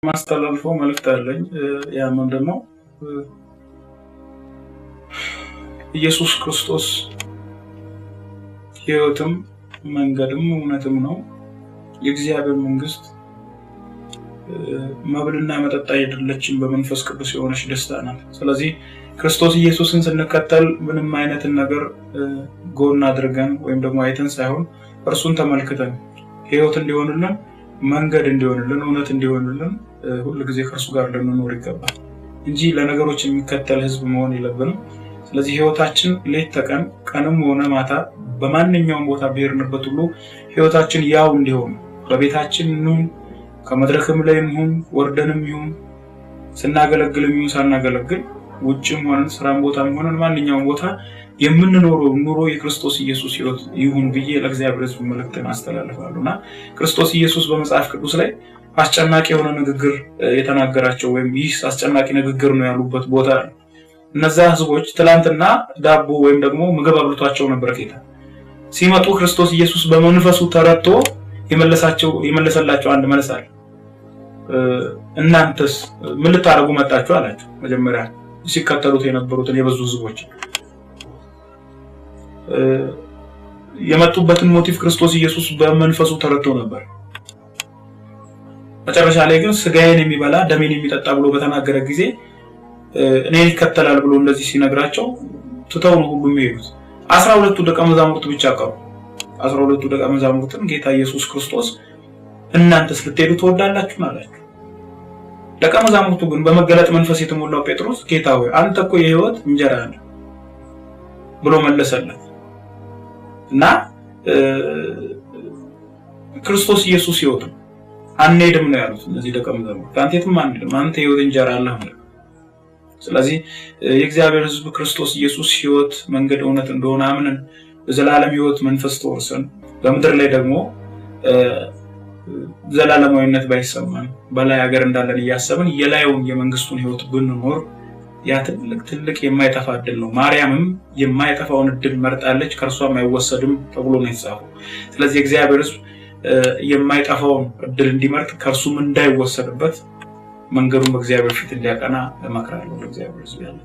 ማስተላልፈው መልእክት አለኝ። ያ ምንድነው? ኢየሱስ ክርስቶስ ሕይወትም መንገድም እውነትም ነው። የእግዚአብሔር መንግስት መብልና መጠጥ አይደለችም፣ በመንፈስ ቅዱስ የሆነች ደስታ ናት። ስለዚህ ክርስቶስ ኢየሱስን ስንከተል ምንም አይነት ነገር ጎን አድርገን ወይም ደግሞ አይተን ሳይሆን እርሱን ተመልክተን ሕይወት እንዲሆንልን መንገድ እንዲሆንልን እውነት እንዲሆንልን ሁሉ ጊዜ ከእርሱ ጋር ልንኖር ይገባል እንጂ ለነገሮች የሚከተል ህዝብ መሆን የለብንም። ስለዚህ ሕይወታችን ሌት ተቀን ቀንም ሆነ ማታ በማንኛውም ቦታ ብሄርንበት ሁሉ ሕይወታችን ያው እንዲሆን በቤታችን እንሁን ከመድረክም ላይ እንሁን ወርደንም ይሁን ስናገለግልም ይሁን ሳናገለግል ውጭም ሆነን ስራም ቦታም ሆነን ማንኛውም ቦታ የምንኖረው ኑሮ የክርስቶስ ኢየሱስ ሕይወት ይሁን ብዬ ለእግዚአብሔር ሕዝብ መልእክትን አስተላልፋለሁና ክርስቶስ ኢየሱስ በመጽሐፍ ቅዱስ ላይ አስጨናቂ የሆነ ንግግር የተናገራቸው ወይም ይህ አስጨናቂ ንግግር ነው ያሉበት ቦታ ነው። እነዛ ህዝቦች ትላንትና ዳቦ ወይም ደግሞ ምግብ አብልቷቸው ነበር ጌታ። ሲመጡ ክርስቶስ ኢየሱስ በመንፈሱ ተረድቶ የመለሰላቸው አንድ መልስ አለ። እናንተስ ምን ልታረጉ መጣችሁ አላቸው። መጀመሪያ ሲከተሉት የነበሩትን የበዙ ህዝቦች የመጡበትን ሞቲቭ ክርስቶስ ኢየሱስ በመንፈሱ ተረድቶ ነበር። መጨረሻ ላይ ግን ስጋዬን የሚበላ ደሜን የሚጠጣ ብሎ በተናገረ ጊዜ እኔን ይከተላል ብሎ እንደዚህ ሲነግራቸው ትተው ነው ሁሉም የሄዱት። 12ቱ ደቀ መዛሙርት ብቻ ቀሩ። 12ቱ ደቀ መዛሙርትን ጌታ ኢየሱስ ክርስቶስ እናንተስ ልትሄዱ ትወዳላችሁ አላቸው። ደቀ መዛሙርቱ ግን በመገለጥ መንፈስ የተሞላው ጴጥሮስ ጌታ ሆይ አንተ እኮ የሕይወት እንጀራ ነህ ብሎ መለሰለት እና ክርስቶስ ኢየሱስ ሕይወት ነው አንሄድም ነው ያሉት እነዚህ ደቀ መዛሙርት። አንተ የትም አንሄድም፣ አንተ የሕይወት እንጀራ አለህ ነው። ስለዚህ የእግዚአብሔር ሕዝብ ክርስቶስ ኢየሱስ ሕይወት መንገድ እውነት እንደሆነ አምነን በዘላለም ሕይወት መንፈስ ተወርሰን በምድር ላይ ደግሞ ዘላለማዊነት ባይሰማን በላይ ሀገር እንዳለን እያሰብን የላዩን የመንግስቱን ሕይወት ብንኖር ያ ትልቅ የማይጠፋ እድል ነው። ማርያምም የማይጠፋውን እድል መርጣለች፣ ከእርሷም አይወሰድም ተብሎ ነው የተጻፈው። ስለዚህ የእግዚአብሔር ሕዝብ የማይጠፋውን እድል እንዲመርጥ ከእርሱም እንዳይወሰድበት መንገዱን በእግዚአብሔር ፊት እንዲያቀና እመክራለሁ። ለእግዚአብሔር ሕዝብ ያለ